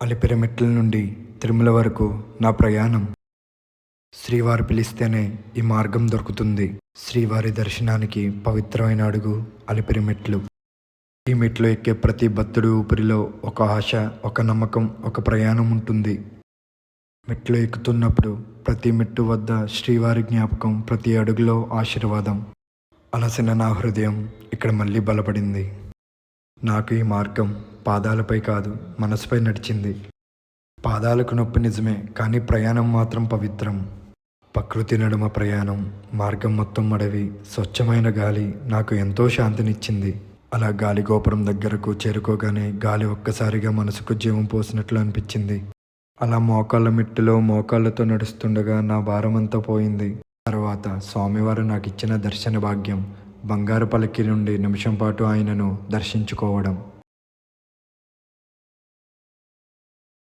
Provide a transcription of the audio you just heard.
అలిపిరి మెట్ల నుండి తిరుమల వరకు నా ప్రయాణం. శ్రీవారు పిలిస్తేనే ఈ మార్గం దొరుకుతుంది. శ్రీవారి దర్శనానికి పవిత్రమైన అడుగు అలిపిరి మెట్లు. ఈ మెట్లు ఎక్కే ప్రతి భక్తుడి ఊపిరిలో ఒక ఆశ, ఒక నమ్మకం, ఒక ప్రయాణం ఉంటుంది. మెట్లు ఎక్కుతున్నప్పుడు ప్రతి మెట్టు వద్ద శ్రీవారి జ్ఞాపకం, ప్రతి అడుగులో ఆశీర్వాదం. అలసిన నా హృదయం ఇక్కడ మళ్ళీ బలపడింది. నాకు ఈ మార్గం పాదాలపై కాదు, మనసుపై నడిచింది. పాదాలకు నొప్పి నిజమే, కానీ ప్రయాణం మాత్రం పవిత్రం. ప్రకృతి నడుమ ప్రయాణం, మార్గం మొత్తం అడవి, స్వచ్ఛమైన గాలి నాకు ఎంతో శాంతినిచ్చింది. అలా గాలి గోపురం దగ్గరకు చేరుకోగానే గాలి ఒక్కసారిగా మనసుకు జీవం పోసినట్లు అనిపించింది. అలా మోకాళ్ళ మెట్టులో మోకాళ్ళతో నడుస్తుండగా నా భారమంతా పోయింది. తర్వాత స్వామివారు నాకు ఇచ్చిన దర్శన భాగ్యం, బంగారు పల్లకి నుండి నిమిషం పాటు ఆయనను దర్శించుకోవడం.